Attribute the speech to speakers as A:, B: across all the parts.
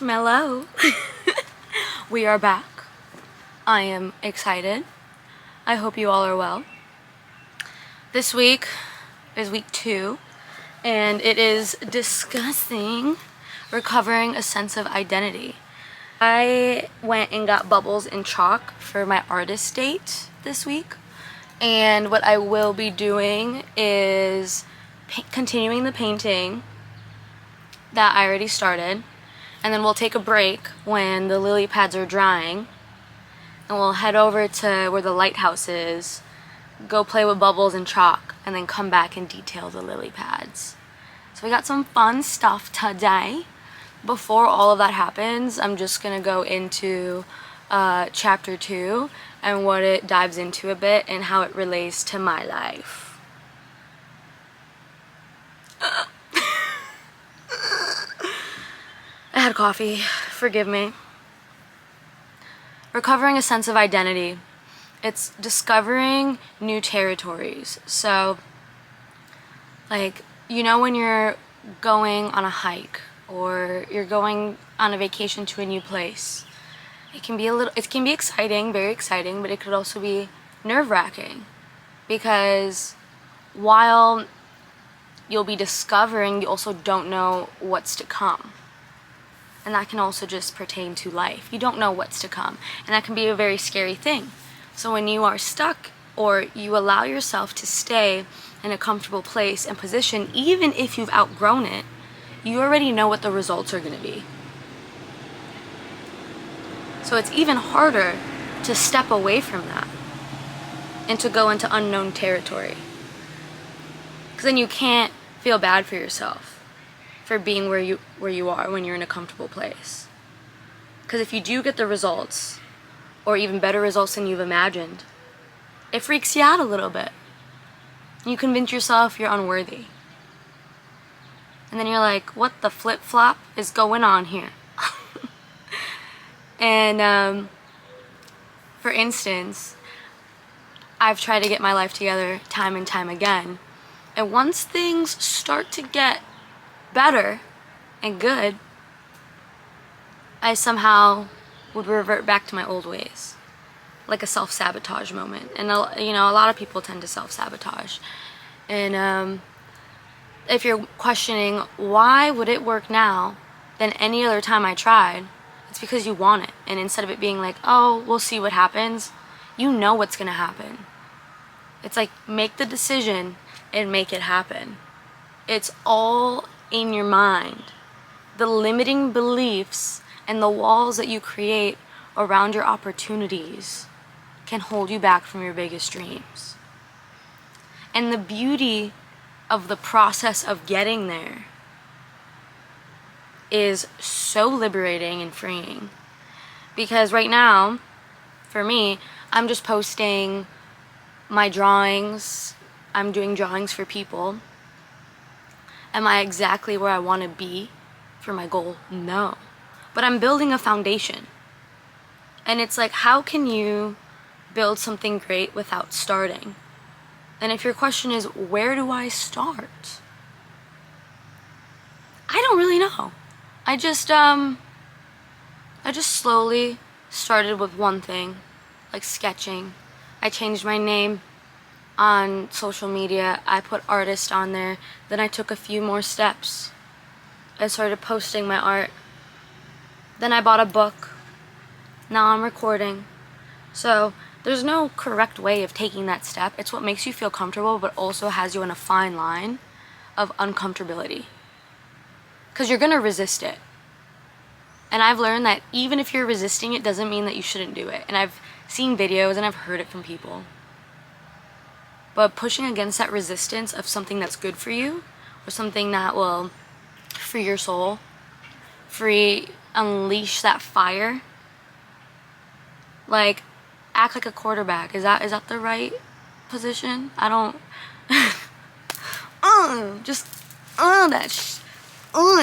A: Marshmallow. We are back. I am excited. I hope you all are well. This week is week 2, and it is discussing recovering a sense of identity. I went and got bubbles and chalk for my artist date this week, and what I will be doing is continuing the painting that I already started, and then we'll take a break when the lily pads are drying, and we'll head over to where the lighthouse is, go play with bubbles and chalk, and then come back and detail the lily pads. So we got some fun stuff today. Before all of that happens, I'm just gonna go into chapter 2 and what it dives into a bit and how it relates to my life. I had coffee, forgive me. Recovering a sense of identity. It's discovering new territories. So, like, you know when you're going on a hike or you're going on a vacation to a new place, it can be exciting, very exciting, but it could also be nerve-wracking, because while you'll be discovering, you also don't know what's to come. And that can also just pertain to life. You don't know what's to come, and that can be a very scary thing. So when you are stuck, or you allow yourself to stay in a comfortable place and position, even if you've outgrown it, you already know what the results are going to be. So it's even harder to step away from that and to go into unknown territory, because then you can't feel bad for yourself for being where you are when you're in a comfortable place. Because if you do get the results, or even better results than you've imagined, it freaks you out a little bit. You convince yourself you're unworthy. And then you're like, what the flip-flop is going on here? And for instance, I've tried to get my life together time and time again. And once things start to get better and good, I somehow would revert back to my old ways, like a self-sabotage moment. And you know, a lot of people tend to self-sabotage. And if you're questioning why would it work now than any other time I tried, it's because you want it. And instead of it being like, oh, we'll see what happens, you know what's gonna happen. It's like, make the decision and make it happen. It's all in your mind. The limiting beliefs and the walls that you create around your opportunities can hold you back from your biggest dreams. And the beauty of the process of getting there is so liberating and freeing. Because right now, for me, I'm just posting my drawings. I'm doing drawings for people. Am I exactly where I want to be for my goal? No. But I'm building a foundation. And it's like, how can you build something great without starting? And if your question is, where do I start? I don't really know. I just slowly started with one thing, like sketching. I changed my name on social media. I put artist on there. Then I took a few more steps. I started posting my art. Then I bought a book. Now I'm recording. So there's no correct way of taking that step. It's what makes you feel comfortable, but also has you on a fine line of uncomfortability, because you're gonna resist it. And I've learned that even if you're resisting it, doesn't mean that you shouldn't do it. And I've seen videos and I've heard it from people. But pushing against that resistance of something that's good for you, or something that will free your soul, unleash that fire, like, act like a quarterback. Is that the right position? I don't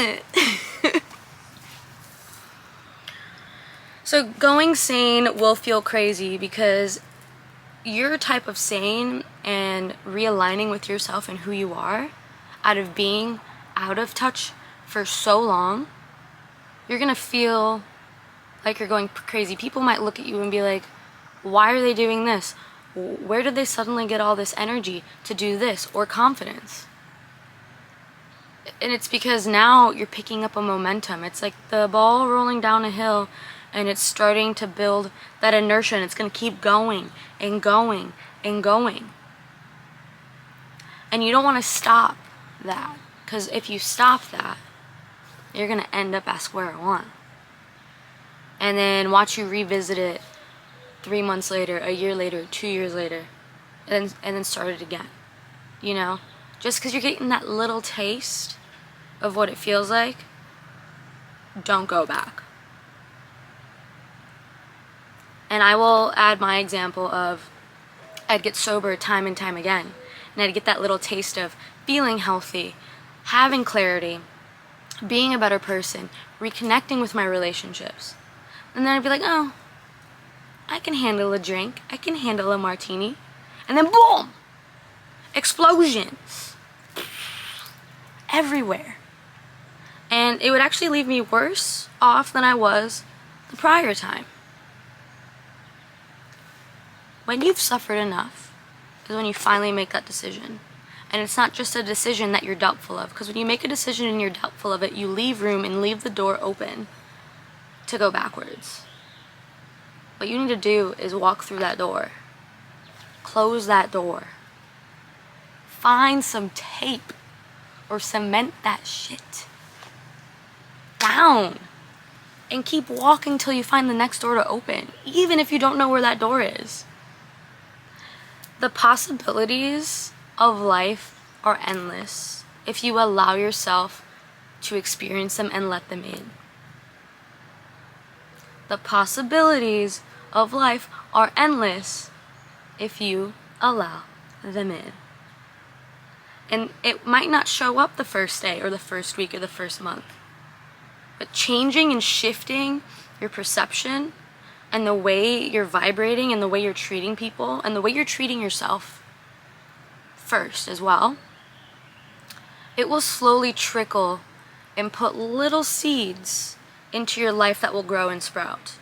A: it. So going sane will feel crazy, because your type of sane and realigning with yourself and who you are, out of being out of touch for so long, You're gonna feel like you're going crazy. People might look at you and be like, why are they doing this? Where did they suddenly get all this energy to do this, or confidence? And it's because now you're picking up a momentum. It's like the ball rolling down a hill, and it's starting to build that inertia, and it's going to keep going and going and going. And you don't want to stop that, because if you stop that, you're going to end up at square one. And then watch you revisit it 3 months later, a year later, 2 years later, and then start it again. You know? Just because you're getting that little taste of what it feels like, don't go back. And I will add my example of I'd get sober time and time again, and I'd get that little taste of feeling healthy, having clarity, being a better person, reconnecting with my relationships. And then I'd be like, oh, I can handle a drink, I can handle a martini. And then boom! Explosions everywhere. And it would actually leave me worse off than I was the prior time. When you've suffered enough is when you finally make that decision. And it's not just a decision that you're doubtful of, because when you make a decision and you're doubtful of it, you leave room and leave the door open to go backwards. What you need to do is walk through that door. Close that door. Find some tape or cement that shit down and keep walking till you find the next door to open, even if you don't know where that door is. The possibilities of life are endless if you allow yourself to experience them and let them in. The possibilities of life are endless if you allow them in. And it might not show up the first day or the first week or the first month. But changing and shifting your perception and the way you're vibrating and the way you're treating people and the way you're treating yourself first as well, it will slowly trickle and put little seeds into your life that will grow and sprout.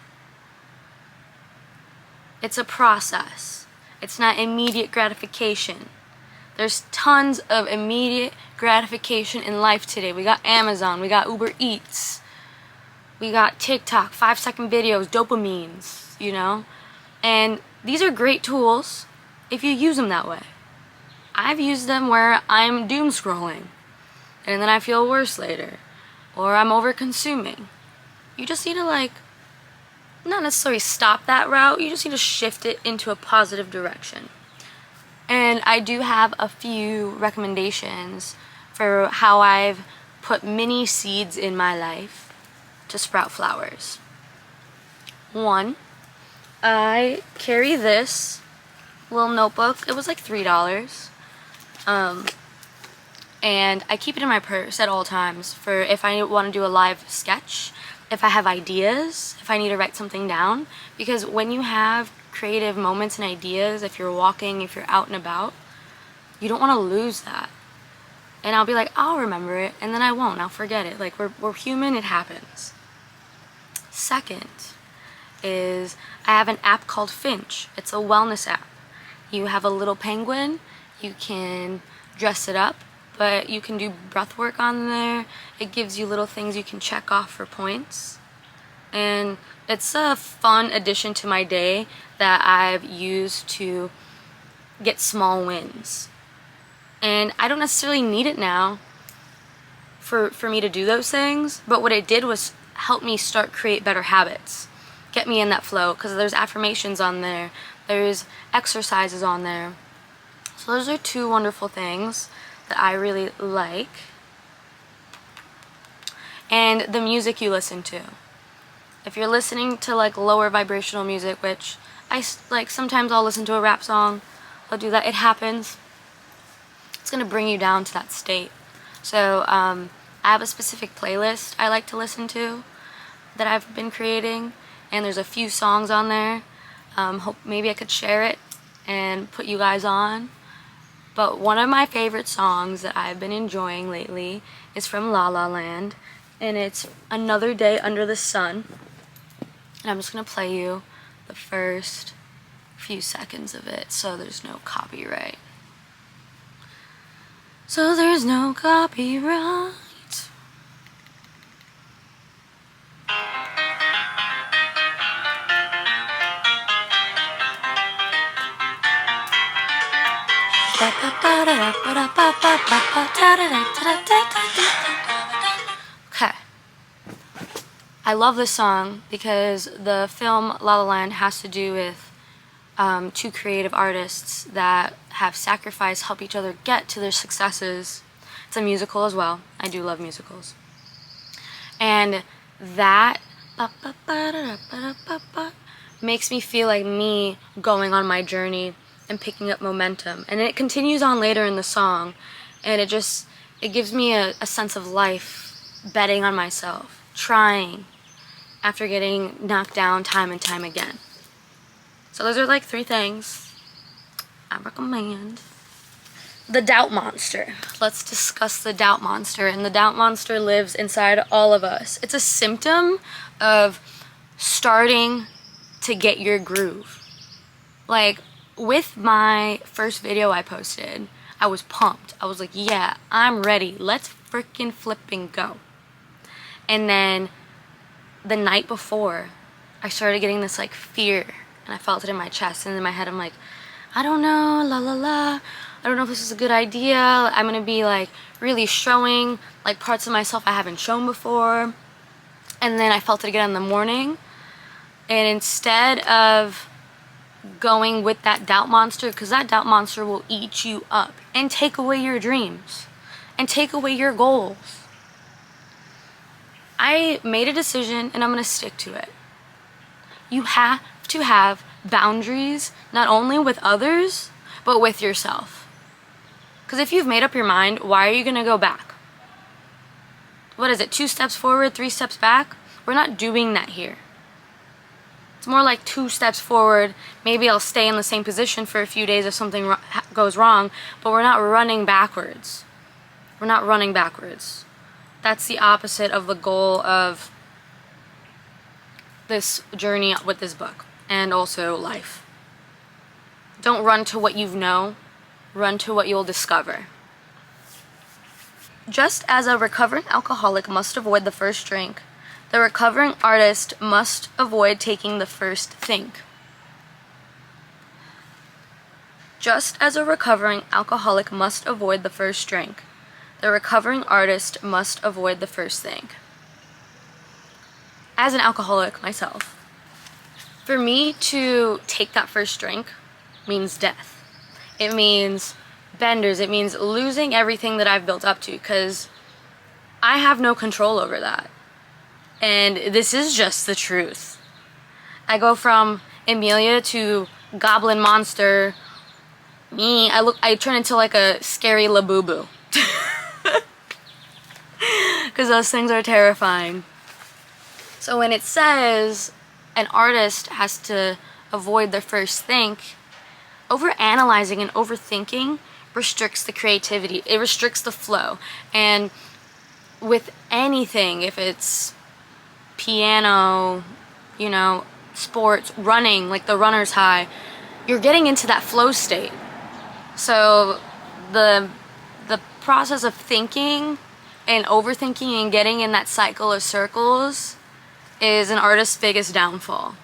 A: It's a process. It's not immediate gratification. There's tons of immediate gratification in life today. We got Amazon, we got Uber Eats, we got TikTok, 5-second videos, dopamines, you know? And these are great tools if you use them that way. I've used them where I'm doom scrolling, and then I feel worse later, or I'm over consuming. You just need to, like, not necessarily stop that route, you just need to shift it into a positive direction. And I do have a few recommendations for how I've put mini seeds in my life to sprout flowers. One, I carry this little notebook. It was like $3. And I keep it in my purse at all times for if I want to do a live sketch, if I have ideas, if I need to write something down. Because when you have creative moments and ideas, if you're walking, if you're out and about, you don't want to lose that. And I'll be like, I'll remember it, and then I won't. I'll forget it. Like, we're human, it happens. Second is I have an app called Finch. It's a wellness app. You have a little penguin, you can dress it up, but you can do breath work on there. It gives you little things you can check off for points. And it's a fun addition to my day that I've used to get small wins. And I don't necessarily need it now for me to do those things, but what it did was help me create better habits, get me in that flow, because there's affirmations on there, there's exercises on there. So those are two wonderful things that I really like. And the music you listen to. If you're listening to like lower vibrational music, which I like, sometimes I'll listen to a rap song, I'll do that, it happens. It's gonna bring you down to that state. So I have a specific playlist I like to listen to that I've been creating, and there's a few songs on there. Hope maybe I could share it and put you guys on. But one of my favorite songs that I've been enjoying lately is from La La Land, and it's Another Day Under the Sun. And I'm just gonna play you the first few seconds of it so there's no copyright. So there's no copyright. Okay. I love this song because the film La La Land has to do with two creative artists that have sacrificed, help each other get to their successes. It's a musical as well. I do love musicals. And that makes me feel like me going on my journey and picking up momentum. And it continues on later in the song, and it gives me a sense of life, betting on myself, trying after getting knocked down time and time again. So those are like 3 things I recommend. The doubt monster. Let's discuss the doubt monster. And the doubt monster lives inside all of us. It's a symptom of starting to get your groove. Like, with my first video I posted, I was pumped. I was like, yeah, I'm ready. Let's freaking flip and go. And then the night before, I started getting this like fear, and I felt it in my chest, and in my head I'm like, I don't know, la la la, I don't know if this is a good idea. I'm gonna be like really showing like parts of myself I haven't shown before. And then I felt it again in the morning, and instead of going with that doubt monster, because that doubt monster will eat you up and take away your dreams and take away your goals, I made a decision and I'm going to stick to it. You have to have boundaries, not only with others, but with yourself. Because if you've made up your mind, why are you going to go back? What is it, 2 steps forward, 3 steps back? We're not doing that here. It's more like 2 steps forward. Maybe I'll stay in the same position for a few days if something goes wrong, but we're not running backwards. We're not running backwards. That's the opposite of the goal of this journey with this book, and also life. Don't run to what you know, run to what you'll discover. Just as a recovering alcoholic must avoid the first drink, the recovering artist must avoid taking the first think. Just as a recovering alcoholic must avoid the first drink, the recovering artist must avoid the first thing. As an alcoholic myself, for me to take that first drink means death. It means benders. It means losing everything that I've built up to, because I have no control over that. And this is just the truth. I go from Amelia to Goblin Monster. I turn into like a scary Labubu. Because those things are terrifying. So when it says an artist has to avoid their first think, overanalyzing and overthinking restricts the creativity. It restricts the flow. And with anything, if it's piano, sports, running, like the runner's high, you're getting into that flow state. So the process of thinking and overthinking and getting in that cycle of circles is an artist's biggest downfall.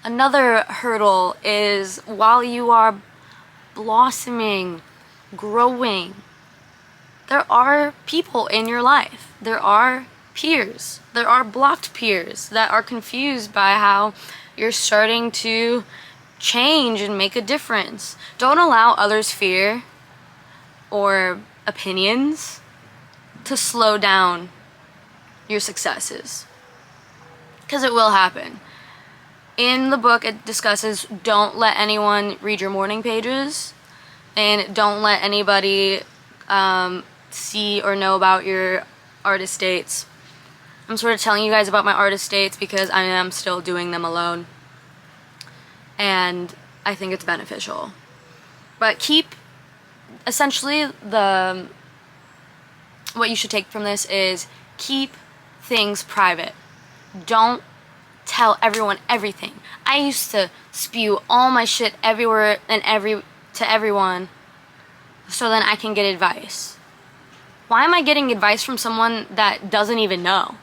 A: Another hurdle is, while you are blossoming, growing, there are people in your life. There are peers. There are blocked peers that are confused by how you're starting to change and make a difference. Don't allow others' fear or opinions to slow down your successes, because it will happen. In the book, it discusses don't let anyone read your morning pages, and don't let anybody see or know about your artist dates. I'm sort of telling you guys about my artist dates because I am still doing them alone, and I think it's beneficial. But keep essentially, what you should take from this is keep things private. Don't tell everyone everything. I used to spew all my shit everywhere and to everyone so then I can get advice. Why am I getting advice from someone that doesn't even know?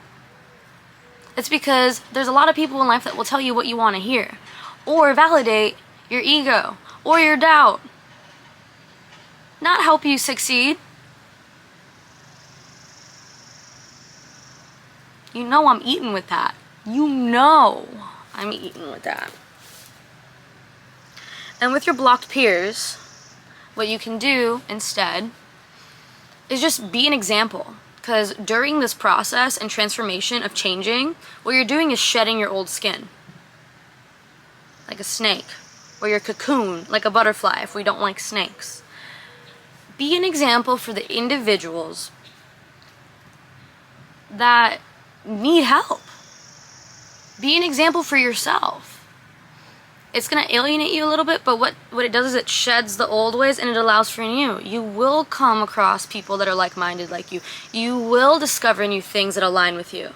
A: It's because there's a lot of people in life that will tell you what you want to hear, or validate your ego or your doubt, not help you succeed. You know I'm eating with that. You know I'm eating with that. And with your blocked peers, what you can do instead is just be an example. Because during this process and transformation of changing, what you're doing is shedding your old skin. Like a snake. Or your cocoon, like a butterfly, if we don't like snakes. Be an example for the individuals that need help. Be an example for yourself. It's going to alienate you a little bit, but what it does is it sheds the old ways and it allows for new. You will come across people that are like-minded like you. You will discover new things that align with you.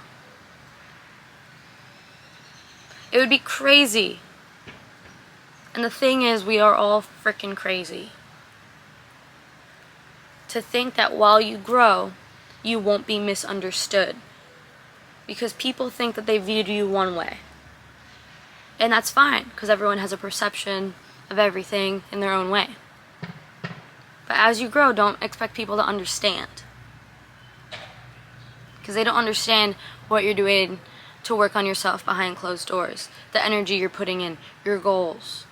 A: It would be crazy. And the thing is, we are all freaking crazy. To think that while you grow, you won't be misunderstood. Because people think that they viewed you one way. And that's fine, because everyone has a perception of everything in their own way. But as you grow, don't expect people to understand. Because they don't understand what you're doing to work on yourself behind closed doors. The energy you're putting in, your goals.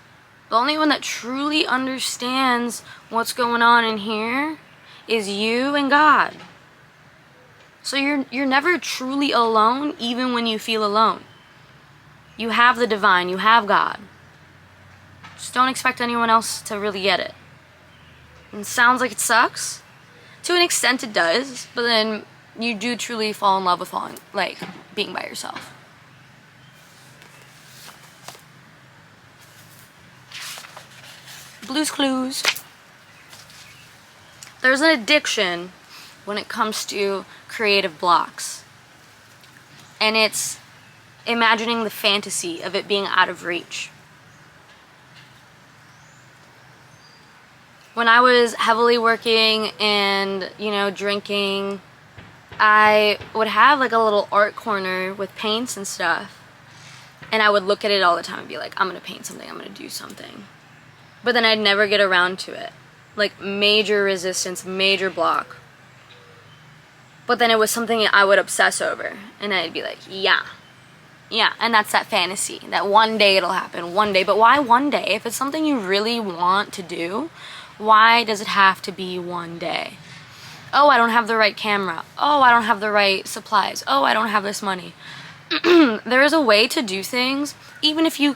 A: The only one that truly understands what's going on in here is you and God. So you're never truly alone, even when you feel alone. You have the divine, you have God. Just don't expect anyone else to really get it. And it sounds like it sucks. To an extent it does, but then you do truly fall in love with being by yourself. Blue's Clues. There's an addiction when it comes to creative blocks. And it's imagining the fantasy of it being out of reach. When I was heavily working and, drinking, I would have like a little art corner with paints and stuff. And I would look at it all the time and be like, I'm going to paint something, I'm going to do something. But then I'd never get around to it. Like major resistance, major block. But then it was something I would obsess over. And I'd be like, yeah, and that's that fantasy, that one day it'll happen, one day. But why one day? If it's something you really want to do, why does it have to be one day? Oh, I don't have the right camera. Oh, I don't have the right supplies. Oh, I don't have this money. There is a way to do things, even if you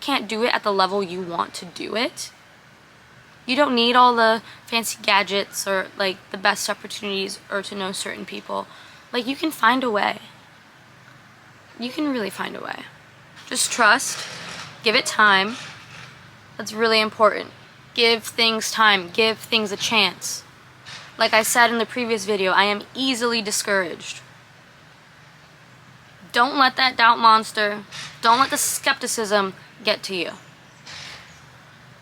A: can't do it at the level you want to do it. You don't need all the fancy gadgets or like the best opportunities or to know certain people. Like, you can find a way. You can really find a way. Just trust. Give it time. That's really important. Give things time. Give things a chance. Like I said in the previous video, I am easily discouraged. Don't let that doubt monster, don't let the skepticism get to you.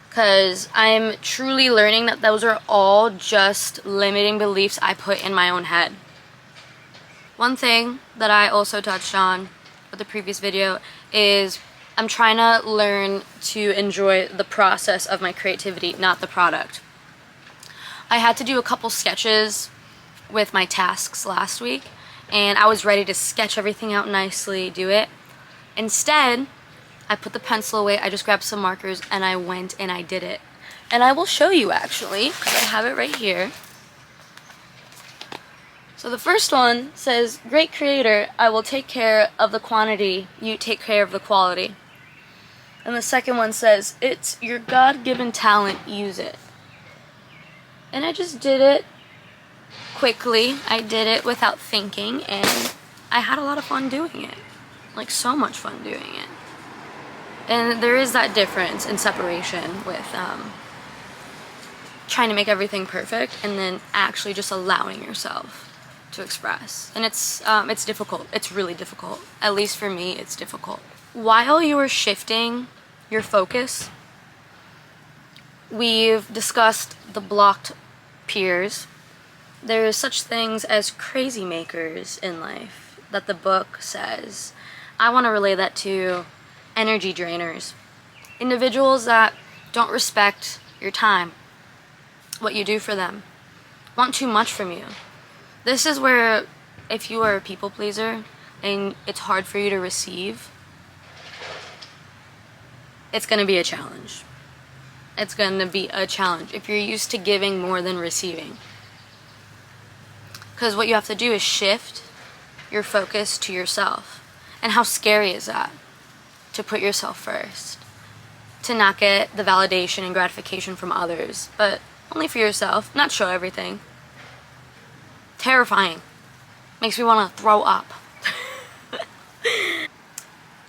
A: Because I'm truly learning that those are all just limiting beliefs I put in my own head. One thing that I also touched on with the previous video is I'm trying to learn to enjoy the process of my creativity, not the product. I had to do a couple sketches with my tasks last week, and I was ready to sketch everything out nicely, do it. Instead, I put the pencil away, I just grabbed some markers, and I went and I did it. And I will show you actually, because I have it right here. So the first one says, "Great creator, I will take care of the quantity, you take care of the quality." And the second one says, "It's your God-given talent, use it." And I just did it quickly. I did it without thinking, and I had a lot of fun doing it. Like, so much fun doing it. And there is that difference in separation with trying to make everything perfect and then actually just allowing yourself to express. And it's difficult. It's really difficult. At least for me, it's difficult. While you are shifting your focus, we've discussed the blocked peers. There's such things as crazy makers in life that the book says. I want to relay that to energy drainers. Individuals that don't respect your time, what you do for them, want too much from you. This is where, if you are a people pleaser and it's hard for you to receive, it's going to be a challenge. It's going to be a challenge if you're used to giving more than receiving. Because what you have to do is shift your focus to yourself. And how scary is that? To put yourself first. To not get the validation and gratification from others, but only for yourself, not show everything. Terrifying. Makes me want to throw up.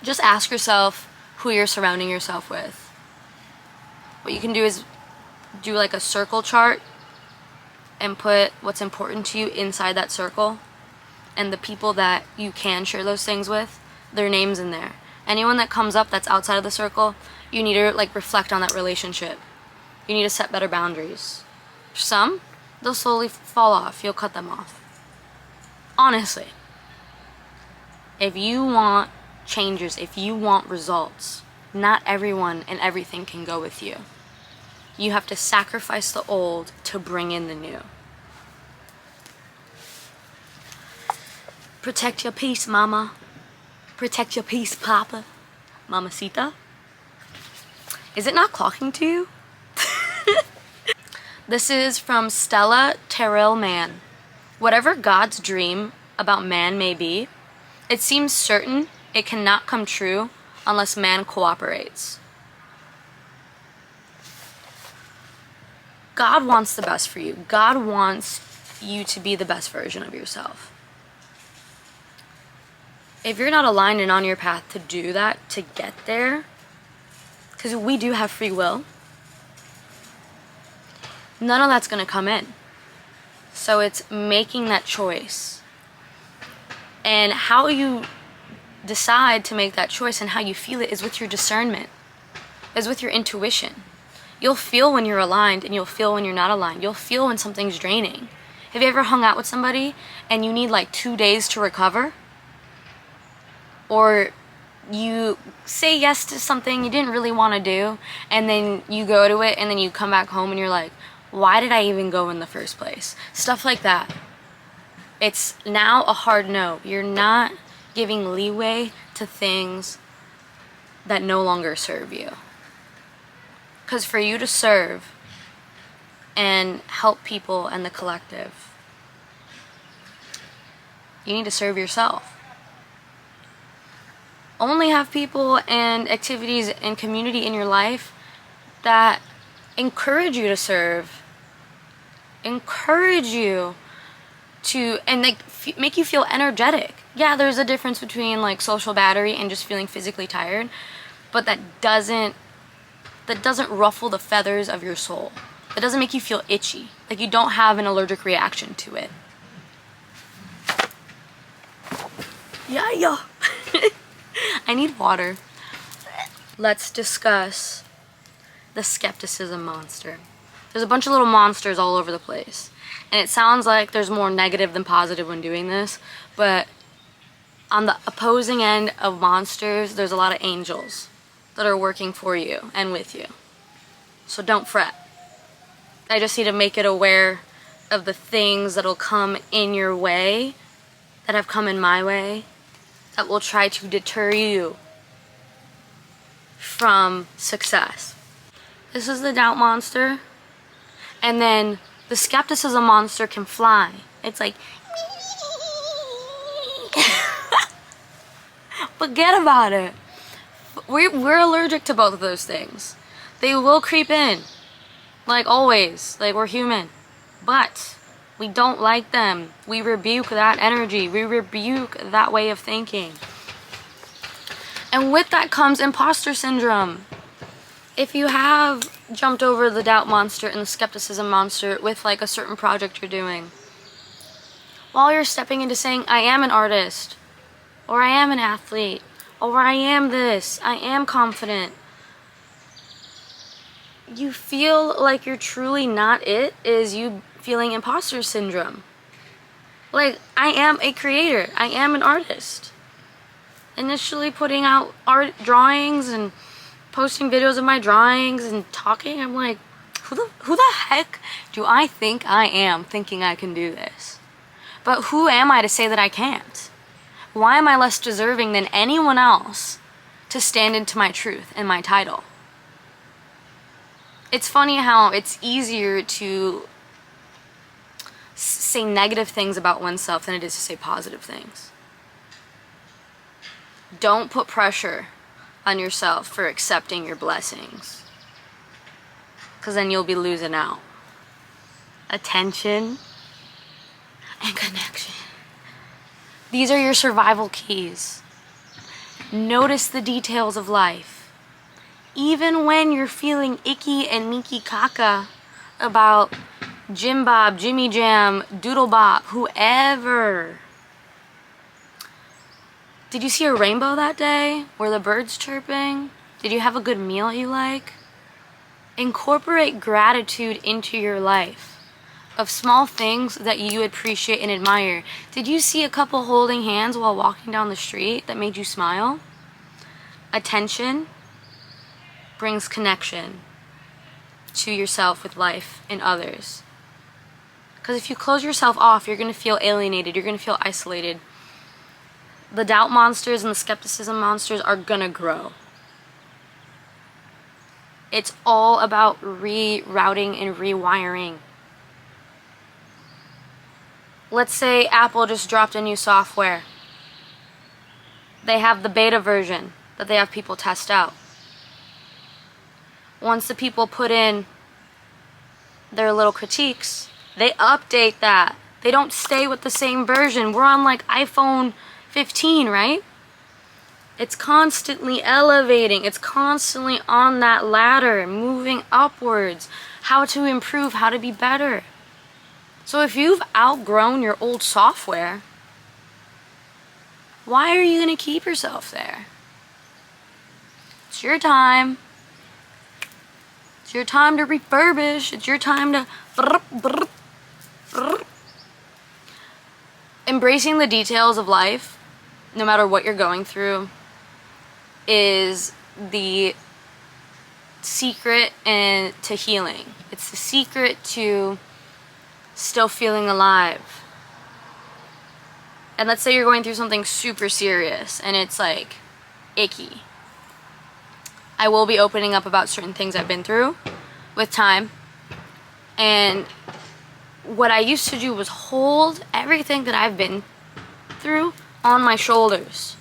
A: Just ask yourself who you're surrounding yourself with. What you can do is do like a circle chart and put what's important to you inside that circle, and the people that you can share those things with, their names in there. Anyone that comes up that's outside of the circle, you need to like reflect on that relationship. You need to set better boundaries. Some, they'll slowly fall off. You'll cut them off. Honestly, if you want changes, if you want results, not everyone and everything can go with you. You have to sacrifice the old to bring in the new. Protect your peace, mama. Protect your peace, papa. Mamacita. Is it not clocking to you? This is from Stella Terrell Mann. Whatever God's dream about man may be, it seems certain it cannot come true unless man cooperates. God wants the best for you. God wants you to be the best version of yourself. If you're not aligned and on your path to do that, to get there, because we do have free will, none of that's going to come in. So it's making that choice. And how you decide to make that choice and how you feel it is with your discernment, is with your intuition. You'll feel when you're aligned and you'll feel when you're not aligned. You'll feel when something's draining. Have you ever hung out with somebody and you need like 2 days to recover? Or you say yes to something you didn't really want to do, and then you go to it, and then you come back home and you're like, why did I even go in the first place? Stuff like that. It's now a hard no. You're not giving leeway to things that no longer serve you. Because for you to serve and help people and the collective, you need to serve yourself. Only have people and activities and community in your life that encourage you to serve, encourage you to, and like make you feel energetic. Yeah, there's a difference between like social battery and just feeling physically tired, but that doesn't ruffle the feathers of your soul. That doesn't make you feel itchy, like you don't have an allergic reaction to it. Yeah. I need water. Let's discuss the skepticism monster. There's a bunch of little monsters all over the place. And it sounds like there's more negative than positive when doing this, but on the opposing end of monsters, there's a lot of angels that are working for you and with you. So don't fret. I just need to make it aware of the things that'll come in your way, that have come in my way, that will try to deter you from success. This is the doubt monster. And then the skepticism monster can fly. It's like, forget about it. We're allergic to both of those things. They will creep in. Like always. Like we're human. But we don't like them. We rebuke that energy. We rebuke that way of thinking. And with that comes imposter syndrome. If you have jumped over the doubt monster and the skepticism monster with like a certain project you're doing, while you're stepping into saying, I am an artist, or I am an athlete, or I am this, I am confident, you feel like you're truly not it, is you feeling imposter syndrome. Like, I am a creator, I am an artist. Initially putting out art drawings and posting videos of my drawings and talking, I'm like, who the heck do I think I am thinking I can do this? But who am I to say that I can't? Why am I less deserving than anyone else to stand into my truth and my title? It's funny how it's easier to say negative things about oneself than it is to say positive things. Don't put pressure on yourself for accepting your blessings, because then you'll be losing out. Attention and connection. These are your survival keys. Notice the details of life. Even when you're feeling icky and meeky caca about Jim Bob, Jimmy Jam, Doodle Bop, whoever. Did you see a rainbow that day? Were the birds chirping? Did you have a good meal you like? Incorporate gratitude into your life of small things that you appreciate and admire. Did you see a couple holding hands while walking down the street that made you smile? Attention brings connection to yourself with life and others. Because if you close yourself off, you're going to feel alienated, you're going to feel isolated. The doubt monsters and the skepticism monsters are going to grow. It's all about rerouting and rewiring. Let's say Apple just dropped a new software. They have the beta version that they have people test out. Once the people put in their little critiques, they update that. They don't stay with the same version. We're on like iPhone 15, right? It's constantly elevating. It's constantly on that ladder, moving upwards. How to improve, how to be better. So if you've outgrown your old software, why are you going to keep yourself there? It's your time. It's your time to refurbish. It's your time to... Embracing the details of life, no matter what you're going through, is the secret to healing. It's the secret to still feeling alive. And let's say you're going through something super serious and it's like icky. I will be opening up about certain things I've been through with time. And what I used to do was hold everything that I've been through on my shoulders.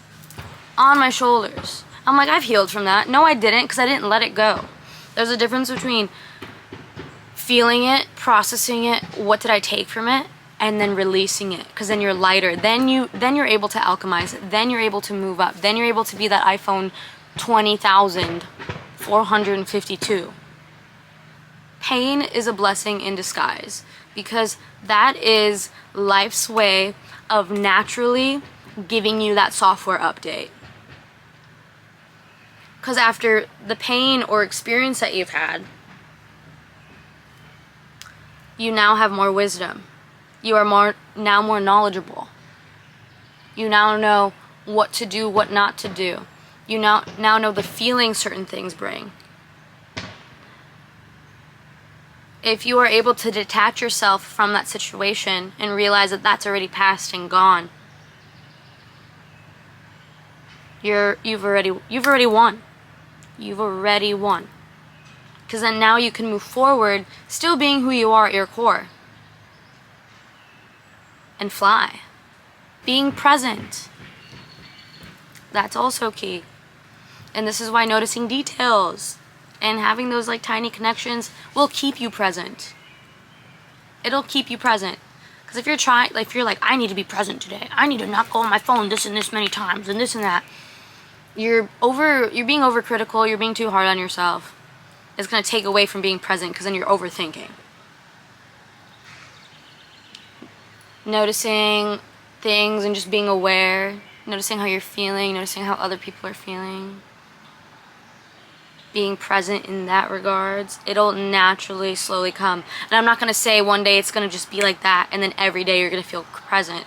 A: On my shoulders. I'm like, I've healed from that. No, I didn't, because I didn't let it go. There's a difference between feeling it, processing it, what did I take from it, and then releasing it, because then you're lighter. Then you're able to alchemize it. Then you're able to move up. Then you're able to be that iPhone 20,452. Pain is a blessing in disguise, because that is life's way of naturally giving you that software update. Because after the pain or experience that you've had, you now have more wisdom. You are now more knowledgeable. You now know what to do, what not to do. You now know the feelings certain things bring. If you are able to detach yourself from that situation and realize that that's already past and gone, you've already won. You've already won. Because then now you can move forward, still being who you are at your core. And fly. Being present. That's also key. And this is why noticing details and having those like tiny connections will keep you present. It'll keep you present. Because if you're like, I need to be present today. I need to not go on my phone this and this many times and this and that. You're being overcritical. You're being too hard on yourself. is going to take away from being present, because then you're overthinking. Noticing things and just being aware, noticing how you're feeling, noticing how other people are feeling, being present in that regards, it'll naturally slowly come. And I'm not going to say one day it's going to just be like that and then every day you're going to feel present.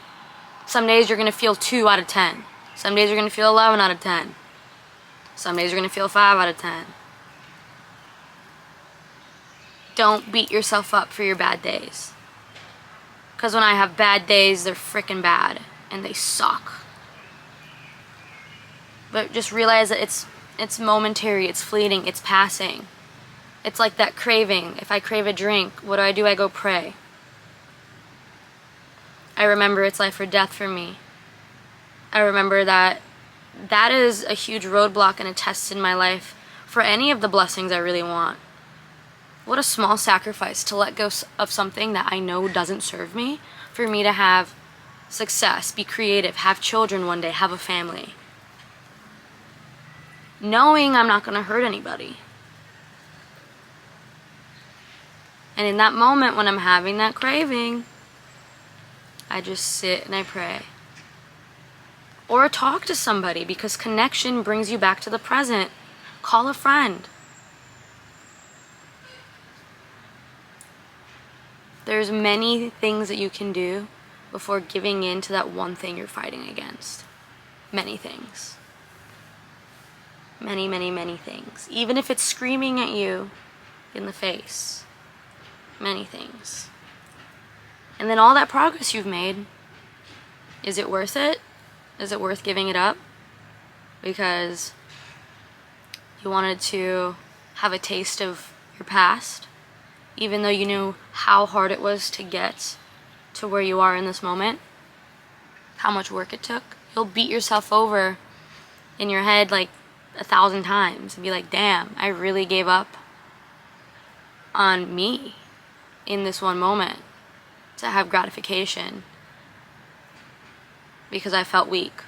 A: Some days you're going to feel 2 out of 10. Some days you're going to feel 11 out of 10. Some days you're going to feel 5 out of 10. Don't beat yourself up for your bad days. Because when I have bad days, they're freaking bad and they suck. But just realize that it's momentary, it's fleeting, it's passing. It's like that craving. If I crave a drink, what do? I go pray. I remember it's life or death for me. I remember that is a huge roadblock and a test in my life for any of the blessings I really want. What a small sacrifice to let go of something that I know doesn't serve me for me to have success, be creative, have children one day, have a family. Knowing I'm not going to hurt anybody. And in that moment when I'm having that craving, I just sit and I pray. Or talk to somebody, because connection brings you back to the present. Call a friend. There's many things that you can do before giving in to that one thing you're fighting against. Many things. Many, many, many things. Even if it's screaming at you in the face. Many things. And then all that progress you've made, is it worth it? Is it worth giving it up? Because you wanted to have a taste of your past, even though you knew how hard it was to get to where you are in this moment, how much work it took. You'll beat yourself over in your head like 1,000 times and be like, damn, I really gave up on me in this one moment to have gratification because I felt weak.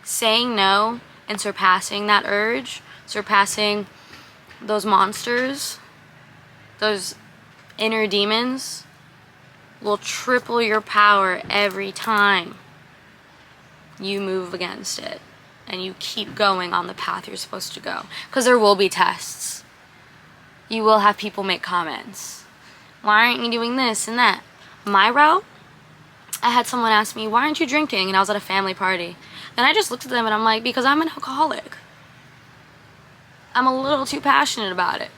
A: Saying no and surpassing that urge, surpassing those monsters, those inner demons, will triple your power every time you move against it and you keep going on the path you're supposed to go. Because there will be tests. You will have people make comments. Why aren't you doing this and that? My route, I had someone ask me, why aren't you drinking? And I was at a family party. And I just looked at them and I'm like, because I'm an alcoholic. I'm a little too passionate about it.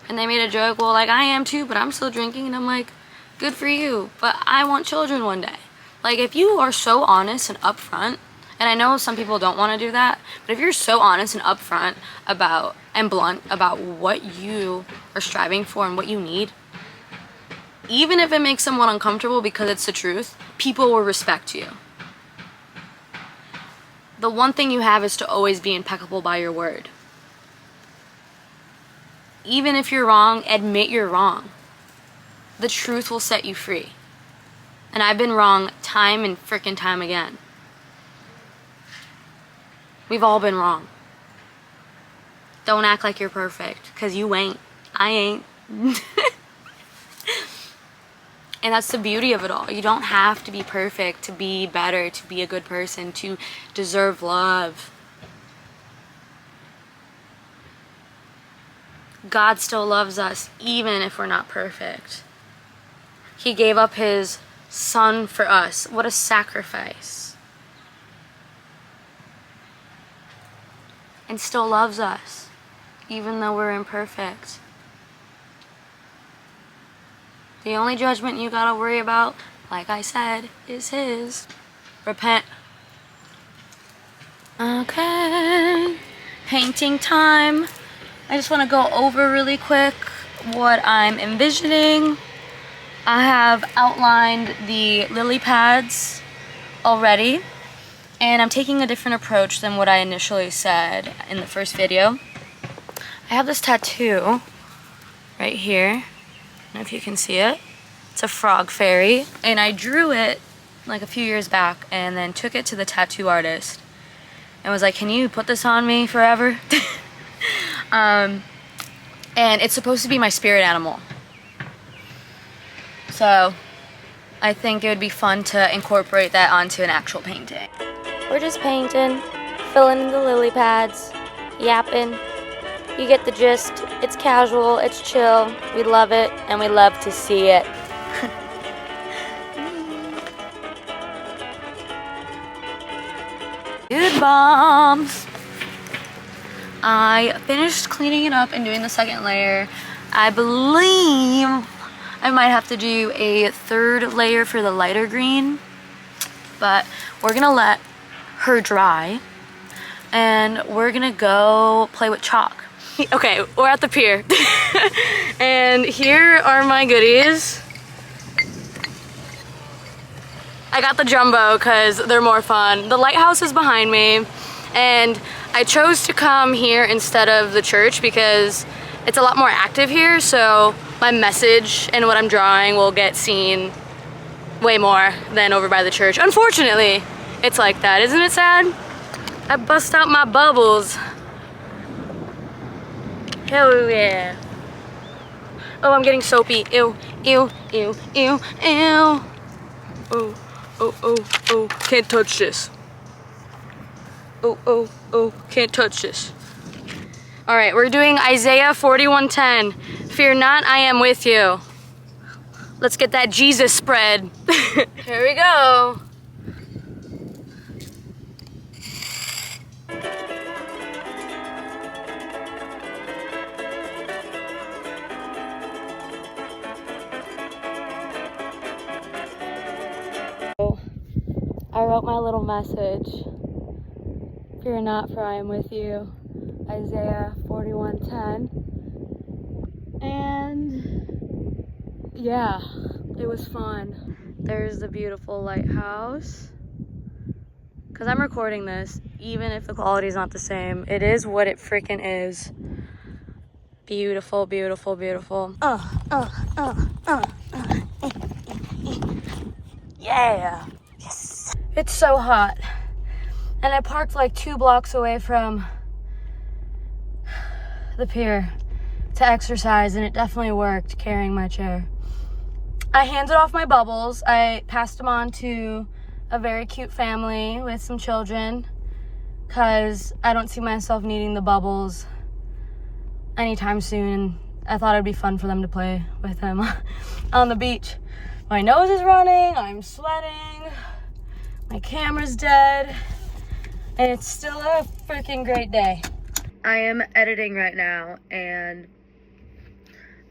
A: And they made a joke, well, like, I am too, but I'm still drinking. And I'm like, good for you, but I want children one day. Like, if you are so honest and upfront, and I know some people don't want to do that, but if you're so honest and upfront about, and blunt about what you are striving for and what you need, even if it makes someone uncomfortable because it's the truth, people will respect you. The one thing you have is to always be impeccable by your word. Even if you're wrong, admit you're wrong. The truth will set you free. And I've been wrong time and frickin' time again. We've all been wrong. Don't act like you're perfect, because you ain't. I ain't. And that's the beauty of it all. You don't have to be perfect to be better, to be a good person, to deserve love. God still loves us, even if we're not perfect. He gave up his son for us. What a sacrifice. And still loves us, even though we're imperfect. The only judgment you gotta worry about, like I said, is his. Repent. Okay. Painting time. I just want to go over really quick what I'm envisioning. I have outlined the lily pads already, and I'm taking a different approach than what I initially said in the first video. I have this tattoo right here. I don't know if you can see it. It's a frog fairy, and I drew it like a few years back and then took it to the tattoo artist and was like, can you put this on me forever? and it's supposed to be my spirit animal. So I think it would be fun to incorporate that onto an actual painting. We're just painting, filling in the lily pads, yapping. You get the gist. It's casual, it's chill. We love it, and we love to see it. Good bombs. I finished cleaning it up and doing the second layer. I believe I might have to do a third layer for the lighter green, but we're gonna let her dry and we're gonna go play with chalk. Okay, we're at the pier and here are my goodies. I got the jumbo because they're more fun. The lighthouse is behind me, and I chose to come here instead of the church because it's a lot more active here, so my message and what I'm drawing will get seen way more than over by the church. Unfortunately, it's like that. Isn't it sad? I bust out my bubbles. Hell yeah. Oh, I'm getting soapy. Ew, ew, ew, ew, ew. Oh. Oh, oh, oh, can't touch this. Oh, oh, oh, can't touch this. All right, we're doing Isaiah 41:10. Fear not, I am with you. Let's get that Jesus spread. Here we go. I wrote my little message. Fear not, for I am with you. Isaiah 41:10. And yeah, it was fun. There's the beautiful lighthouse. Because I'm recording this, even if the quality is not the same, it is what it freaking is. Beautiful, beautiful, beautiful. Yeah. Yes. It's so hot. And I parked like 2 blocks away from the pier to exercise, and it definitely worked carrying my chair. I handed off my bubbles. I passed them on to a very cute family with some children because I don't see myself needing the bubbles anytime soon. I thought it'd be fun for them to play with them on the beach. My nose is running, I'm sweating, my camera's dead, and it's still a freaking great day. I am editing right now, and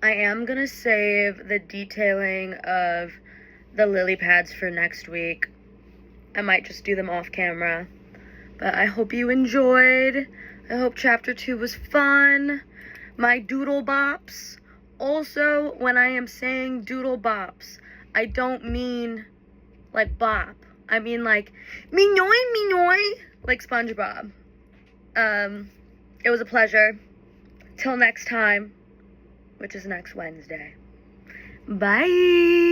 A: I am gonna save the detailing of the lily pads for next week. I might just do them off camera, but I hope you enjoyed. I hope chapter 2 was fun. My doodle bops. Also, when I am saying doodle bops, I don't mean like bop. I mean like minoy minoy, like SpongeBob. It was a pleasure. Till next time, which is next Wednesday. Bye.